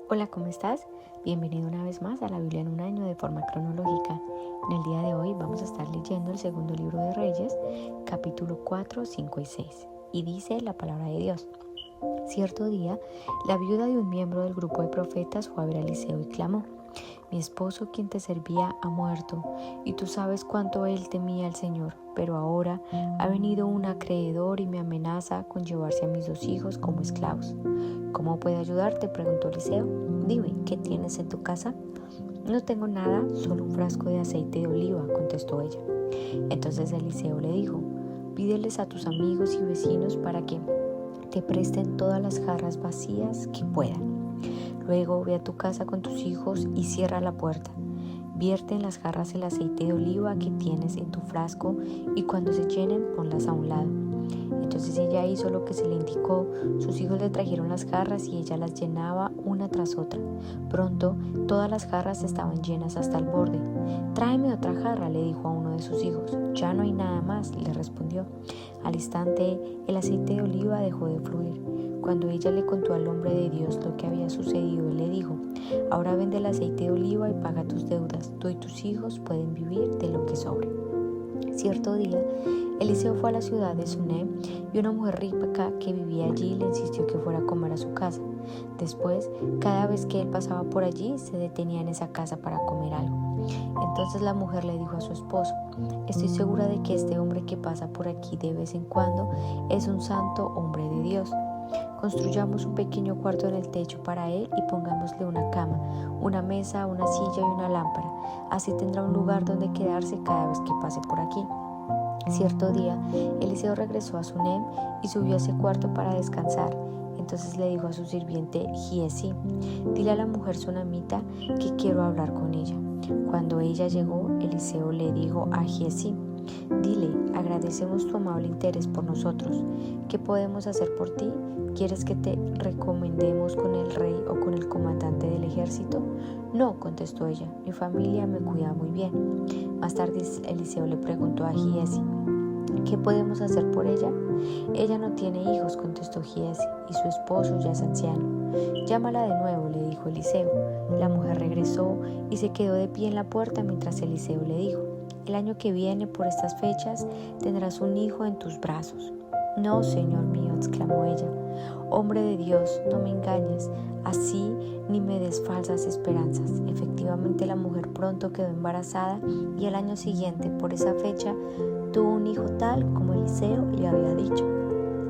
Hola, ¿cómo estás? Bienvenido una vez más a la Biblia en un año de forma cronológica. En el día de hoy vamos a estar leyendo el segundo libro de Reyes, capítulo 4, 5 y 6. Y dice la palabra de Dios. Cierto día, la viuda de un miembro del grupo de profetas fue a ver a Eliseo y clamó: Mi esposo, quien te servía, ha muerto, y tú sabes cuánto él temía al Señor. Pero ahora ha venido un acreedor y me amenaza con llevarse a mis 2 hijos como esclavos. ¿Cómo puedo ayudarte?, preguntó Eliseo. Dime, ¿qué tienes en tu casa? No tengo nada, solo un frasco de aceite de oliva, contestó ella. Entonces Eliseo le dijo: Pídeles a tus amigos y vecinos para que te presten todas las jarras vacías que puedan. Luego ve a tu casa con tus hijos y cierra la puerta. Vierte en las jarras el aceite de oliva que tienes en tu frasco y cuando se llenen ponlas a un lado. Entonces ella hizo lo que se le indicó. Sus hijos le trajeron las jarras y ella las llenaba una tras otra. Pronto todas las jarras estaban llenas hasta el borde. Tráeme otra jarra, le dijo a uno de sus hijos. Ya no hay nada más, le respondió. Al instante el aceite de oliva dejó de fluir. Cuando ella le contó al hombre de Dios lo que había sucedido, él le dijo: Ahora vende el aceite de oliva y paga tus deudas. Tú y tus hijos pueden vivir de lo que sobre. Cierto día, Eliseo fue a la ciudad de Sunem y una mujer rica que vivía allí le insistió que fuera a comer a su casa. Después, cada vez que él pasaba por allí, se detenía en esa casa para comer algo. Entonces la mujer le dijo a su esposo: Estoy segura de que este hombre que pasa por aquí de vez en cuando es un santo hombre de Dios. Construyamos un pequeño cuarto en el techo para él y pongámosle una cama, una mesa, una silla y una lámpara. Así tendrá un lugar donde quedarse cada vez que pase por aquí. Cierto día, Eliseo regresó a Sunem y subió a ese cuarto para descansar. Entonces le dijo a su sirviente Giesi: Dile a la mujer sunamita que quiero hablar con ella. Cuando ella llegó, Eliseo le dijo a Giesi: Dile, agradecemos tu amable interés por nosotros. ¿Qué podemos hacer por ti? ¿Quieres que te recomendemos con el rey o con el comandante del ejército? No, contestó ella, mi familia me cuida muy bien. Más tarde Eliseo le preguntó a Giesi: ¿Qué podemos hacer por ella? Ella no tiene hijos, contestó Giesi, y su esposo ya es anciano. Llámala de nuevo, le dijo Eliseo. La mujer regresó y se quedó de pie en la puerta mientras Eliseo le dijo: El año que viene, por estas fechas, tendrás un hijo en tus brazos. No, señor mío, exclamó ella. Hombre de Dios, no me engañes así ni me des falsas esperanzas. Efectivamente, la mujer pronto quedó embarazada y al año siguiente, por esa fecha, tuvo un hijo tal como Eliseo le había dicho.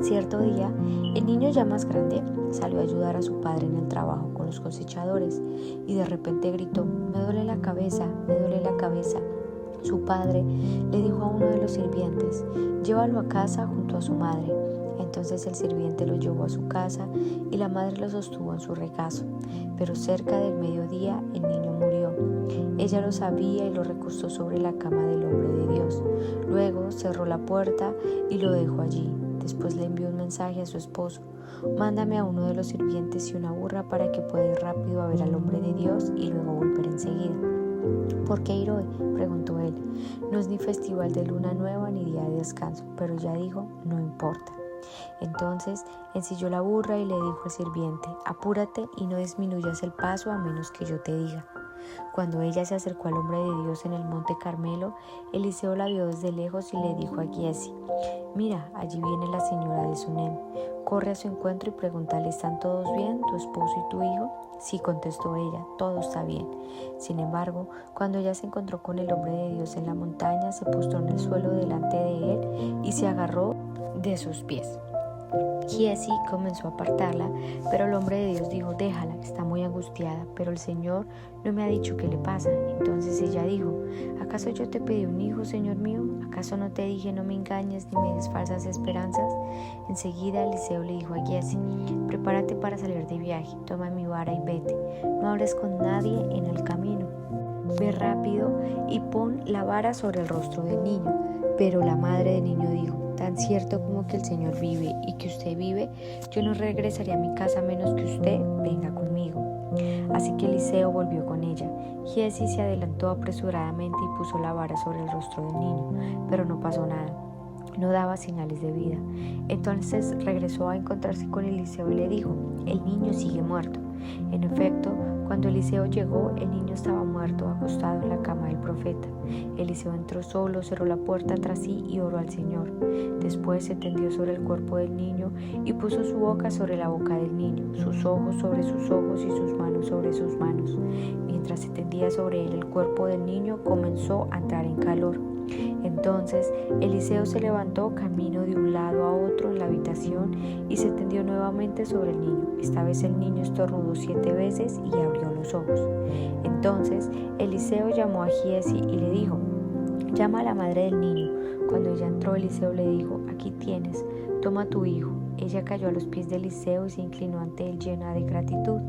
Cierto día, el niño ya más grande salió a ayudar a su padre en el trabajo con los cosechadores y de repente gritó: Me duele la cabeza, me duele la cabeza. Su padre le dijo a uno de los sirvientes: Llévalo a casa junto a su madre. Entonces el sirviente lo llevó a su casa y la madre lo sostuvo en su regazo. Pero cerca del mediodía el niño murió. Ella lo sabía y lo recostó sobre la cama del hombre de Dios. Luego cerró la puerta y lo dejó allí. Después le envió un mensaje a su esposo: Mándame a uno de los sirvientes y una burra para que pueda ir rápido a ver al hombre de Dios y luego volver enseguida. ¿Por qué ir hoy?, preguntó él. No es ni festival de luna nueva ni día de descanso. Pero ella dijo: No importa. Entonces ensilló la burra y le dijo al sirviente: Apúrate y no disminuyas el paso a menos que yo te diga. Cuando ella se acercó al hombre de Dios en el monte Carmelo, Eliseo la vio desde lejos y le dijo a Giesi: Mira, allí viene la señora de Sunem. Corre a su encuentro y pregúntale: ¿Están todos bien, tu esposo y tu hijo? Sí, contestó ella, todo está bien. Sin embargo, cuando ella se encontró con el hombre de Dios en la montaña, se postró en el suelo delante de él y se agarró de sus pies. Giesi comenzó a apartarla, pero el hombre de Dios dijo: Déjala, está muy angustiada, pero el Señor no me ha dicho qué le pasa. Entonces ella dijo: ¿Acaso yo te pedí un hijo, Señor mío? ¿Acaso no te dije: no me engañes ni me des falsas esperanzas? Enseguida Eliseo le dijo a Giesi: Prepárate para salir de viaje, toma mi vara y vete. No hables con nadie en el camino. Ve rápido y pon la vara sobre el rostro del niño. Pero la madre del niño dijo: Tan cierto como que el Señor vive y que usted vive, yo no regresaré a mi casa a menos que usted venga conmigo. Así que Eliseo volvió con ella. Giesi se adelantó apresuradamente y puso la vara sobre el rostro del niño, pero no pasó nada. no daba señales de vida. Entonces regresó a encontrarse con Eliseo y le dijo: el niño sigue muerto. En efecto, cuando Eliseo llegó, el niño estaba muerto, acostado en la cama del profeta. Eliseo entró solo, cerró la puerta tras sí y oró al Señor. Después se tendió sobre el cuerpo del niño y puso su boca sobre la boca del niño, sus ojos sobre sus ojos y sus manos sobre sus manos. Mientras se tendía sobre él el cuerpo del niño, comenzó a entrar en calor. Entonces Eliseo se levantó, camino de un lado a otro en la habitación y se tendió nuevamente sobre el niño. Esta vez el niño estornudó 7 veces y abrió los ojos. Entonces Eliseo llamó a Giezi y le dijo: llama a la madre del niño. Cuando ella entró, Eliseo le dijo: aquí tienes, toma a tu hijo. Ella cayó a los pies de Eliseo y se inclinó ante él llena de gratitud.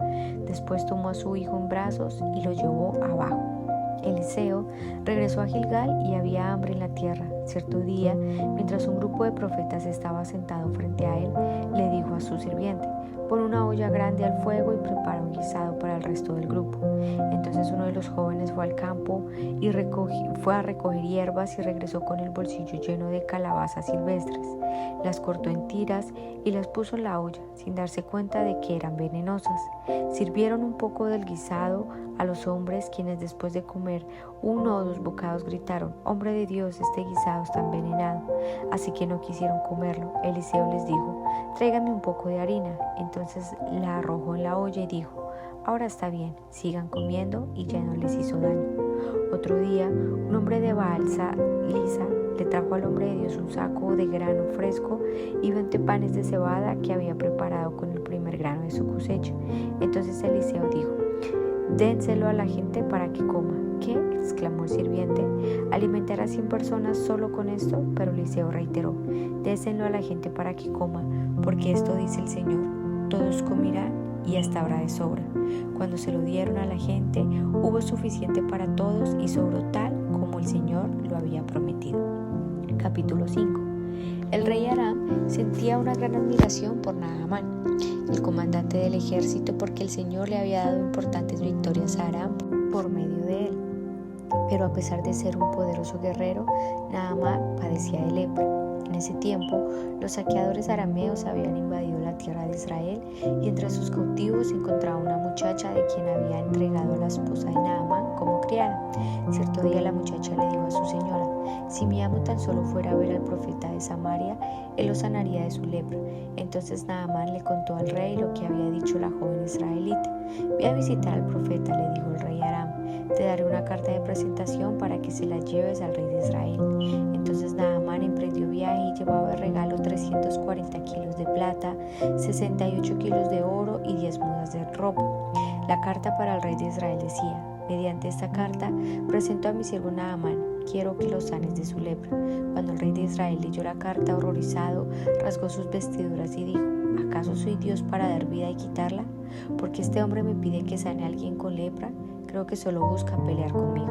Después tomó a su hijo en brazos y lo llevó abajo. Eliseo regresó a Gilgal y había hambre en la tierra. Cierto día, mientras un grupo de profetas estaba sentado frente a él, le dijo a su sirviente: pon una olla grande al fuego y prepara un guisado para el resto del grupo. Entonces uno de los jóvenes fue al campo y fue a recoger hierbas y regresó con el bolsillo lleno de calabazas silvestres. Las cortó en tiras y las puso en la olla, sin darse cuenta de que eran venenosas. Sirvieron un poco del guisado a los hombres, quienes después de comer 1 o 2 bocados gritaron: hombre de Dios, este guisado está envenenado. Así que no quisieron comerlo. Eliseo les dijo: tráiganme un poco de harina. Entonces la arrojó en la olla y dijo: ahora está bien, sigan comiendo, y ya no les hizo daño. Otro día, un hombre de Baal-Lisa le trajo al hombre de Dios un saco de grano fresco y 20 panes de cebada que había preparado con el primer grano de su cosecha. Entonces Eliseo dijo: dénselo a la gente para que coma. ¿Qué?, exclamó el sirviente, ¿alimentar a 100 personas solo con esto? Pero Eliseo reiteró: déselo a la gente para que coma, porque esto dice el Señor: todos comerán y hasta habrá de sobra. Cuando se lo dieron a la gente, hubo suficiente para todos y sobró tal como el Señor lo había prometido. Capítulo 5. El rey Aram sentía una gran admiración por Naamán, el comandante del ejército, porque el Señor le había dado importantes victorias a Aram por medio de él. Pero a pesar de ser un poderoso guerrero, Naamán padecía de lepra. En ese tiempo, los saqueadores arameos habían invadido la tierra de Israel y entre sus cautivos se encontraba una muchacha de quien había entregado a la esposa de Naamán como criada. Cierto día la muchacha le dijo a su señora: si mi amo tan solo fuera a ver al profeta de Samaria, él lo sanaría de su lepra. Entonces Naamán le contó al rey lo que había dicho la joven israelita. Ve a visitar al profeta, le dijo el rey Aram. Te daré una carta de presentación para que se la lleves al rey de Israel. Entonces Naamán emprendió viaje y llevaba de regalo 340 kilos de plata, 68 kilos de oro y 10 mudas de ropa. La carta para el rey de Israel decía: mediante esta carta presento a mi siervo Naamán, quiero que lo sanes de su lepra. Cuando el rey de Israel leyó la carta, horrorizado, rasgó sus vestiduras y dijo: ¿acaso soy Dios para dar vida y quitarla? Porque este hombre me pide que sane a alguien con lepra. Creo que solo busca pelear conmigo.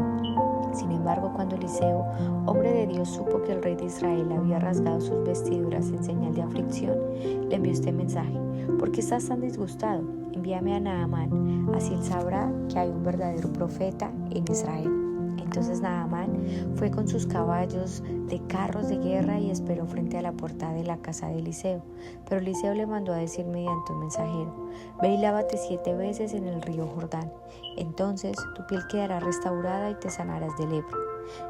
Sin embargo, cuando Eliseo, hombre de Dios, supo que el rey de Israel había rasgado sus vestiduras en señal de aflicción, le envió este mensaje: ¿por qué estás tan disgustado? Envíame a Naamán, así él sabrá que hay un verdadero profeta en Israel. Entonces Naamán fue con sus caballos de carros de guerra y esperó frente a la puerta de la casa de Eliseo. Pero Eliseo le mandó a decir mediante un mensajero: ve y lávate 7 veces en el río Jordán. Entonces tu piel quedará restaurada y te sanarás de lepra.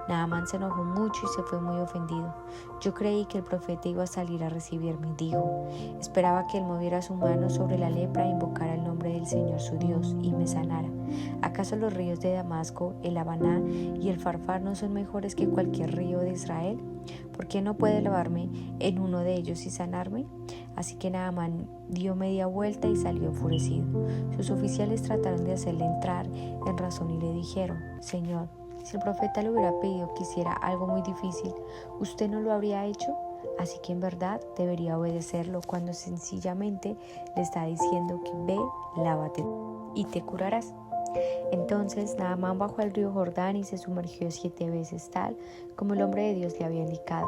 Naamán se enojó mucho y se fue muy ofendido. Yo creí que el profeta iba a salir a recibirme, dijo. Esperaba que él moviera su mano sobre la lepra e invocara el nombre del Señor su Dios y me sanara. ¿Acaso los ríos de Damasco, el Habaná y el Farfar no son mejores que cualquier río de Israel? ¿Por qué no puede lavarme en uno de ellos y sanarme? Así que Naamán dio media vuelta y salió enfurecido. Sus oficiales trataron de hacerle entrar en razón y le dijeron: Señor, si el profeta le hubiera pedido que hiciera algo muy difícil, ¿usted no lo habría hecho? Así que en verdad debería obedecerlo cuando sencillamente le está diciendo que ve, lávate y te curarás. Entonces Naamán bajó al río Jordán y se sumergió 7 veces tal como el hombre de Dios le había indicado,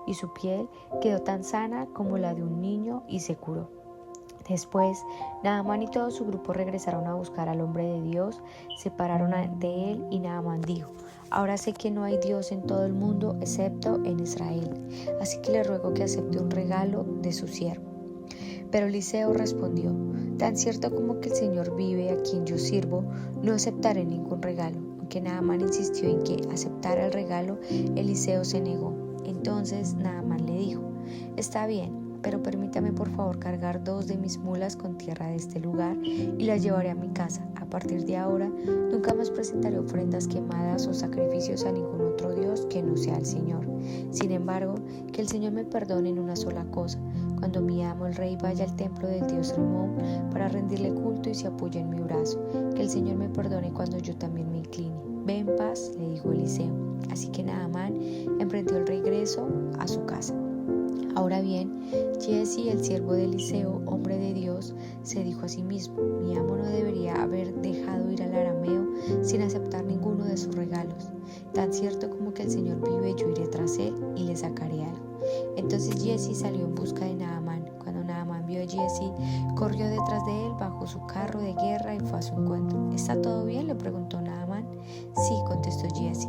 y su piel quedó tan sana como la de un niño y se curó. Después, Naamán y todo su grupo regresaron a buscar al hombre de Dios, se pararon ante él y Naamán dijo: Ahora sé que no hay Dios en todo el mundo excepto en Israel, así que le ruego que acepte un regalo de su siervo. Pero Eliseo respondió: tan cierto como que el Señor vive, a quien yo sirvo, no aceptaré ningún regalo. Aunque Naamán insistió en que aceptara el regalo, Eliseo se negó. Entonces Naamán le dijo: está bien, pero permítame por favor cargar 2 de mis mulas con tierra de este lugar y las llevaré a mi casa. A partir de ahora nunca más presentaré ofrendas quemadas o sacrificios a ningún otro Dios que no sea el Señor. Sin embargo, que el Señor me perdone en una sola cosa: cuando mi amo el rey vaya al templo del dios Rimón para rendirle culto y se apoye en mi brazo, que el Señor me perdone cuando yo también me incline. Ve en paz, le dijo Eliseo. Así que Naamán emprendió el regreso a su casa. Ahora bien, Giezi, el siervo de Eliseo, hombre de Dios, se dijo a sí mismo: mi amo no debería haber dejado ir al arameo sin aceptar ninguno de sus regalos. Tan cierto como que el Señor vive, yo iré tras él y le sacaré algo. Entonces Giezi salió en busca de Naamán. Cuando Naamán vio a Giezi, corrió detrás de él, bajó su carro de guerra y fue a su encuentro. ¿Está todo bien?, le preguntó Naamán. Sí, contestó Giezi,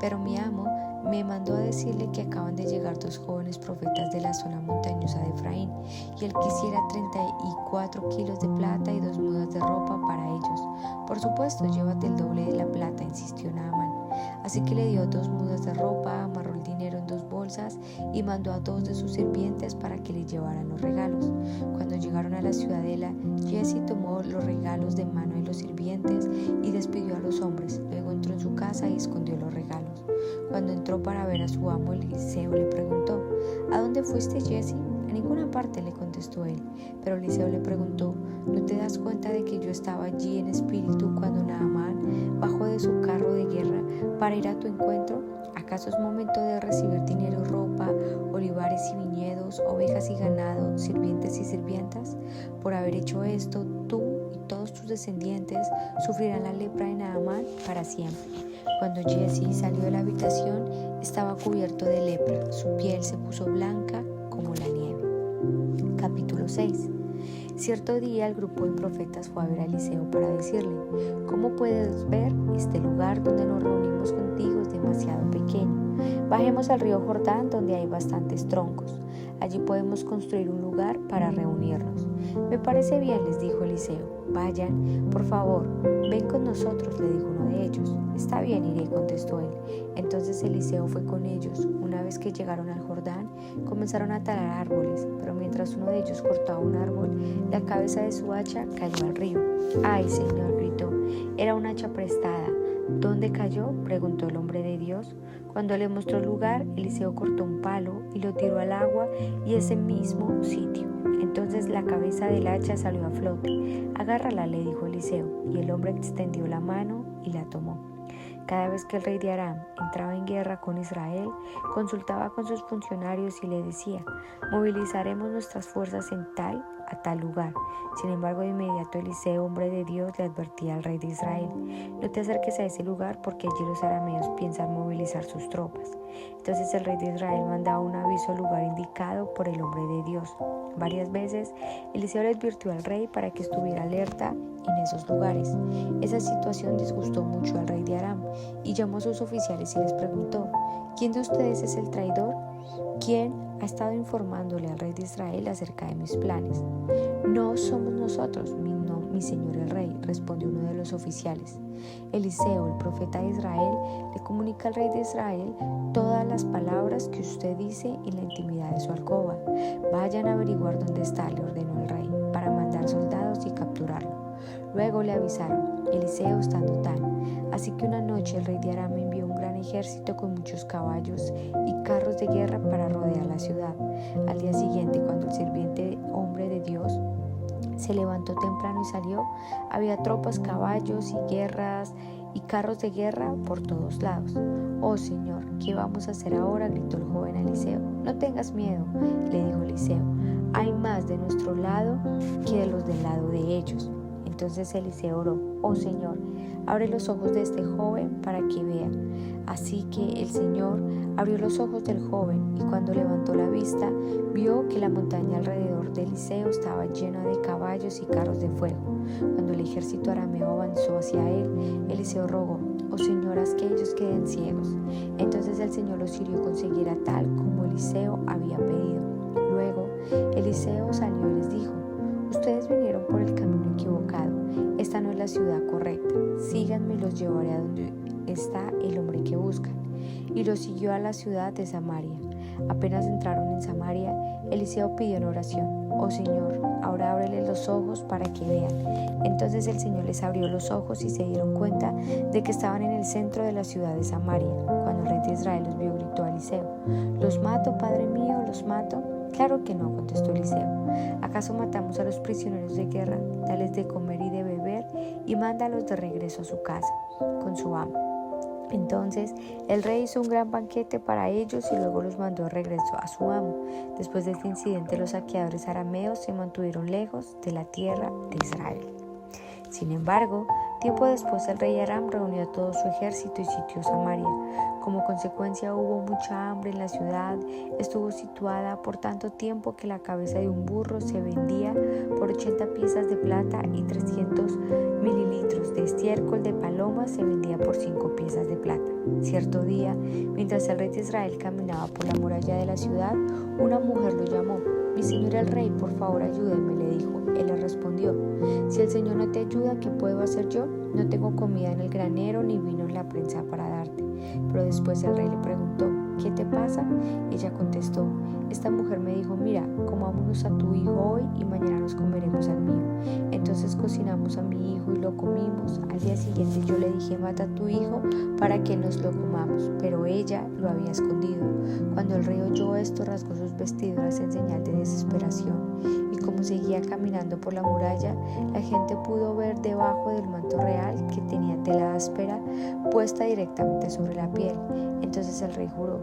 pero mi amo me mandó a decirle que acaban de llegar 2 jóvenes profetas de la zona montañosa de Efraín, y él quisiera 34 kilos de plata y 2 mudas de ropa para ellos. Por supuesto, llévate el doble de la plata, insistió Naamán. Así que le dio 2 mudas de ropa, amarró el dinero en 2 bolsas y mandó a 2 de sus sirvientes para que le llevaran los regalos. Cuando llegaron a la ciudadela, Giezi tomó los regalos de mano de los sirvientes y despidió a los hombres. Luego entró en su casa y escondió los regalos. Cuando entró para ver a su amo, Eliseo le preguntó: ¿a dónde fuiste, Giezi? A ninguna parte, le contestó él. Pero Eliseo le preguntó: ¿no te das cuenta de que yo estaba allí en espíritu cuando Naamán bajó de su carro de guerra para ir a tu encuentro? ¿Acaso es momento de recibir dinero y ropa, olivares y viñedos, ovejas y ganado, sirvientes y sirvientas? Por haber hecho esto, tú y todos tus descendientes sufrirán la lepra de Naamán para siempre. Cuando Giezi salió de la habitación, estaba cubierto de lepra. Su piel se puso blanca como la nieve. Capítulo 6. Cierto día el grupo de profetas fue a ver a Eliseo para decirle: ¿cómo puedes ver? Este lugar donde nos reunimos contigo es demasiado pequeño. Bajemos al río Jordán, donde hay bastantes troncos. Allí podemos construir un lugar para reunirnos. Me parece bien, les dijo Eliseo. Vayan, por favor, ven con nosotros, le dijo uno de ellos. Está bien, iré, contestó él. Entonces Eliseo fue con ellos. Una vez que llegaron al Jordán, comenzaron a talar árboles, pero mientras uno de ellos cortaba un árbol, la cabeza de su hacha cayó al río. ¡Ay, Señor!, gritó. Era una hacha prestada. ¿Dónde cayó?, preguntó el hombre de Dios. Cuando le mostró el lugar, Eliseo cortó un palo y lo tiró al agua y ese mismo sitio. Entonces la cabeza del hacha salió a flote. Agárrala, le dijo Eliseo, y el hombre extendió la mano y la tomó. Cada vez que el rey de Aram entraba en guerra con Israel, consultaba con sus funcionarios y le decía: movilizaremos nuestras fuerzas en a tal lugar. Sin embargo, de inmediato Eliseo, hombre de Dios, le advertía al rey de Israel: no te acerques a ese lugar porque allí los arameos piensan movilizar sus tropas. Entonces el rey de Israel mandaba un aviso al lugar indicado por el hombre de Dios. Varias veces Eliseo le advirtió al rey para que estuviera alerta en esos lugares. Esa situación disgustó mucho al rey de Aram y llamó a sus oficiales y les preguntó: ¿quién de ustedes es el traidor? ¿Quién ha estado informándole al rey de Israel acerca de mis planes? No somos nosotros, mi señor el rey, respondió uno de los oficiales. Eliseo, el profeta de Israel, le comunica al rey de Israel todas las palabras que usted dice en la intimidad de su alcoba. Vayan a averiguar dónde está, le ordenó el rey, para mandar soldados y capturarlo. Luego le avisaron: Eliseo está en Dotán. Así que una noche el rey de Aram envió un gran ejército con muchos caballos y carros de guerra para rodear la ciudad. Al día siguiente, cuando el sirviente hombre de Dios se levantó temprano y salió, había tropas, caballos y guerras y carros de guerra por todos lados. «Oh Señor, ¿qué vamos a hacer ahora?», gritó el joven a Eliseo. «No tengas miedo», le dijo Eliseo. «Hay más de nuestro lado que de los del lado de ellos». Entonces Eliseo oró: «Oh Señor, abre los ojos de este joven para que vea». Así que el Señor abrió los ojos del joven, y cuando levantó la vista, vio que la montaña alrededor de Eliseo estaba llena de caballos y carros de fuego. Cuando el ejército arameo avanzó hacia él, Eliseo rogó: oh Señor, haz que ellos queden ciegos. Entonces el Señor los hirió con ceguera tal como Eliseo había pedido. Luego Eliseo salió y les dijo: ustedes vinieron por el camino equivocado. Esta no es la ciudad correcta. Síganme y los llevaré a donde está el hombre que buscan. Y los siguió a la ciudad de Samaria. Apenas entraron en Samaria, Eliseo pidió en oración: oh Señor, ahora ábreles los ojos para que vean. Entonces el Señor les abrió los ojos y se dieron cuenta de que estaban en el centro de la ciudad de Samaria. Cuando el rey de Israel los vio, gritó a Eliseo: ¿los mato, padre mío? ¿Los mato? Claro que no, contestó Eliseo. ¿Acaso matamos a los prisioneros de guerra? Dales de comer y de beber y mándalos de regreso a su casa con su amo. Entonces el rey hizo un gran banquete para ellos y luego los mandó de regreso a su amo. Después de este incidente, los saqueadores arameos se mantuvieron lejos de la tierra de Israel. Sin embargo, tiempo después el rey Aram reunió a todo su ejército y sitió Samaria. Como consecuencia hubo mucha hambre en la ciudad. Estuvo situada por tanto tiempo que la cabeza de un burro se vendía por 80 piezas de plata y 300 mililitros de estiércol de paloma se vendía por 5 piezas de plata. Cierto día, mientras el rey de Israel caminaba por la muralla de la ciudad, una mujer lo llamó. Mi señor el rey, por favor ayúdeme, le dijo. Él le respondió: si el Señor no te ayuda, ¿qué puedo hacer yo? No tengo comida en el granero ni vino en la prensa para darte. Pero después el rey le preguntó: ¿qué te pasa? Ella contestó: esta mujer me dijo: mira, comámonos a tu hijo hoy y mañana nos comeremos al mío. Entonces cocinamos a mi hijo y lo comimos. Al día siguiente yo le dije: mata a tu hijo para que nos lo comamos, pero ella lo había escondido. Cuando el rey oyó esto, rasgó sus vestiduras en señal de desesperación. Y como seguía caminando por la muralla, la gente pudo ver debajo del manto real, que tenía tela áspera puesta directamente sobre la piel. Entonces el rey juró: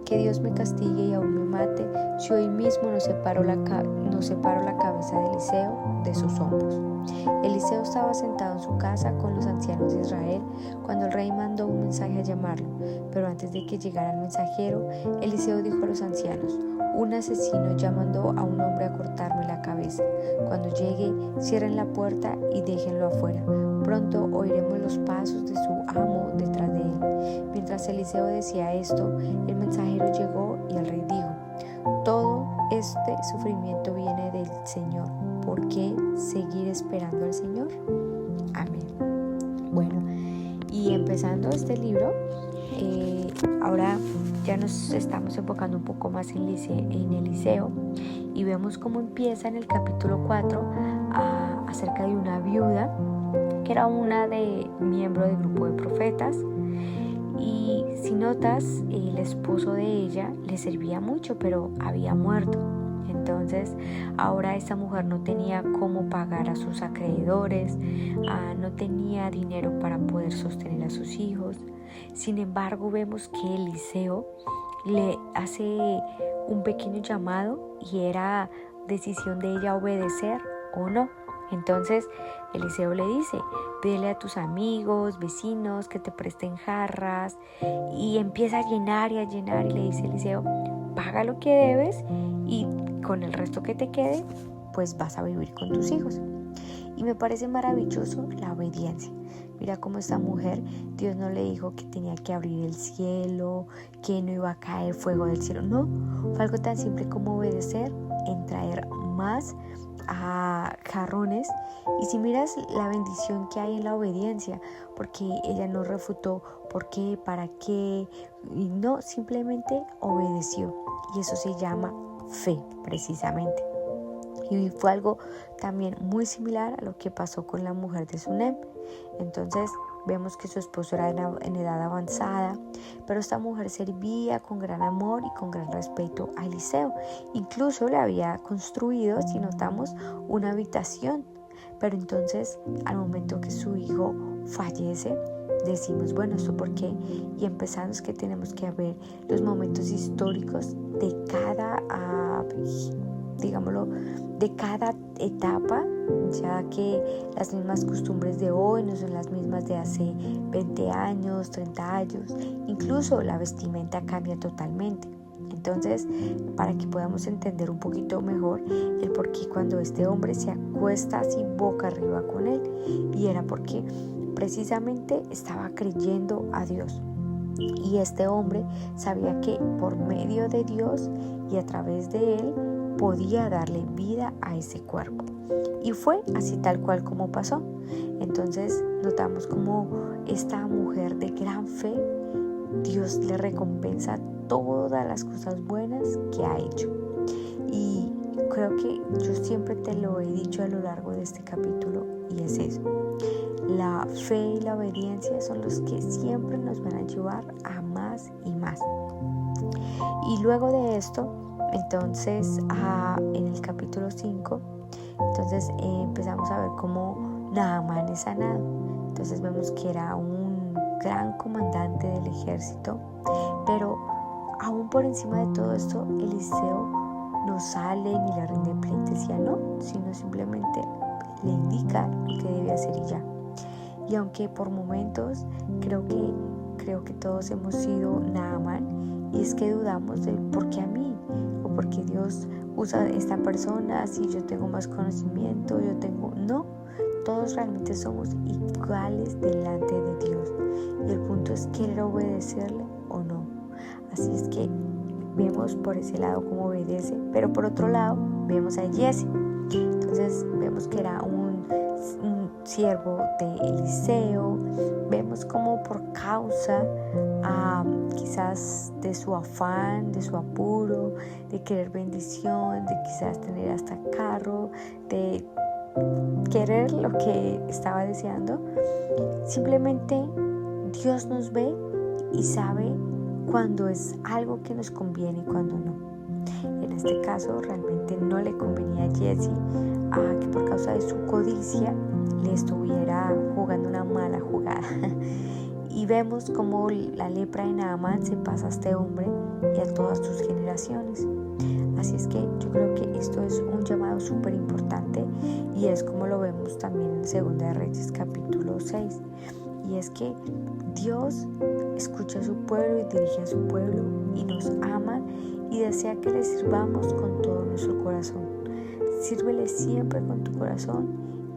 que Dios me castigue y aún me mate si hoy mismo no separo la cabeza de Eliseo de sus hombros. Eliseo estaba sentado en su casa con los ancianos de Israel cuando el rey mandó un mensaje a llamarlo. Pero antes de que llegara el mensajero, Eliseo dijo a los ancianos: un asesino ya mandó a un hombre a cortarme la cabeza. Cuando llegue, cierren la puerta y déjenlo afuera. Pronto oiremos los pasos de su amo detrás de él. Mientras Eliseo decía esto, el mensajero llegó y el rey dijo: todo este sufrimiento viene del Señor. ¿Por qué seguir esperando al Señor? Amén. Bueno, y empezando este libro, ahora ya nos estamos enfocando un poco más en Eliseo y vemos cómo empieza en el capítulo 4 acerca de una viuda que era una miembro del grupo de profetas. Y si notas, el esposo de ella le servía mucho, pero había muerto. Entonces ahora esta mujer no tenía cómo pagar a sus acreedores, no tenía dinero para poder sostener a sus hijos. Sin embargo, vemos que Eliseo le hace un pequeño llamado y era decisión de ella obedecer o no. Entonces Eliseo le dice: pídele a tus amigos, vecinos que te presten jarras, y empieza a llenar y le dice Eliseo: paga lo que debes y con el resto que te quede pues vas a vivir con tus hijos. Y me parece maravilloso la obediencia. Mira cómo esta mujer, Dios no le dijo que tenía que abrir el cielo, que no iba a caer fuego del cielo. No, fue algo tan simple como obedecer en traer más a jarrones. Y si miras la bendición que hay en la obediencia, porque ella no refutó por qué, para qué, y no, simplemente obedeció. Y eso se llama fe, precisamente. Y fue algo también muy similar a lo que pasó con la mujer de Sunem. Entonces vemos que su esposo era en edad avanzada, pero esta mujer servía con gran amor y con gran respeto a Eliseo. Incluso le había construido, si notamos, una habitación. Pero entonces, al momento que su hijo fallece, decimos: bueno, ¿esto por qué? Y empezamos que tenemos que ver los momentos históricos de cada, de cada etapa, ya que las mismas costumbres de hoy no son las mismas de hace 20 años, 30 años. Incluso la vestimenta cambia totalmente. Entonces, para que podamos entender un poquito mejor el por qué cuando este hombre se acuesta así boca arriba con él, y era porque precisamente estaba creyendo a Dios. Y este hombre sabía que por medio de Dios y a través de él podía darle vida a ese cuerpo. Y fue así tal cual como pasó. Entonces notamos como esta mujer de gran fe, Dios le recompensa todas las cosas buenas que ha hecho. Y creo que yo siempre te lo he dicho a lo largo de este capítulo, y es eso. La fe y la obediencia son los que siempre nos van a llevar a más y más. Y luego de esto, entonces en el capítulo 5, entonces empezamos a ver cómo Naamán es sanado. Entonces vemos que era un gran comandante del ejército, pero aún por encima de todo esto, Eliseo no sale ni le rinde pleitesía, no, sino simplemente le indica lo que debe hacer y ya. Y aunque por momentos creo que todos hemos sido Naamán, y es que dudamos de por qué a mí, o por qué Dios usa a esta persona, si yo tengo más conocimiento, no, todos realmente somos iguales delante de Dios, y el punto es querer obedecerle o no. Así es que vemos por ese lado cómo obedece, pero por otro lado vemos a Giezi. Entonces vemos que era un siervo de Eliseo. Vemos como por causa quizás de su afán, de su apuro, de querer bendición, de quizás tener hasta carro, de querer lo que estaba deseando, simplemente Dios nos ve y sabe cuando es algo que nos conviene y cuando no. En este caso realmente no le convenía a Giezi que por causa de su codicia le estuviera jugando una mala jugada. Y vemos cómo la lepra de Naamán se pasa a este hombre y a todas sus generaciones. Así es que yo creo que esto es un llamado súper importante, y es como lo vemos también en 2 de Reyes capítulo 6. Y es que Dios escucha a su pueblo y dirige a su pueblo y nos ama y desea que le sirvamos con todo nuestro corazón. Sírvele siempre con tu corazón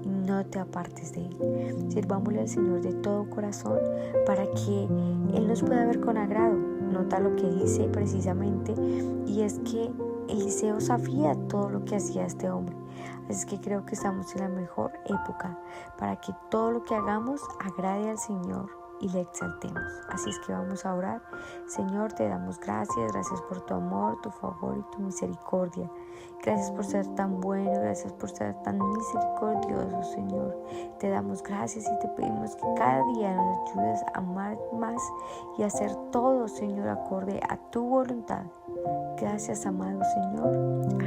y no te apartes de él. Sirvámosle al Señor de todo corazón para que Él nos pueda ver con agrado. Nota lo que dice precisamente, y es que Eliseo sabía todo lo que hacía este hombre. Así es que creo que estamos en la mejor época para que todo lo que hagamos agrade al Señor y le exaltemos. Así es que vamos a orar. Señor, te damos gracias por tu amor, tu favor y tu misericordia. Gracias por ser tan bueno, gracias por ser tan misericordioso, Señor. Te damos gracias y te pedimos que cada día nos ayudes a amar más y a hacer todo, Señor, acorde a tu voluntad. Gracias, amado Señor.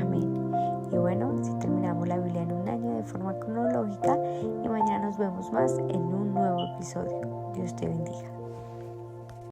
Amén. Y bueno, así terminamos la Biblia en un año de forma cronológica, y mañana nos vemos más en un nuevo episodio. Dios te bendiga.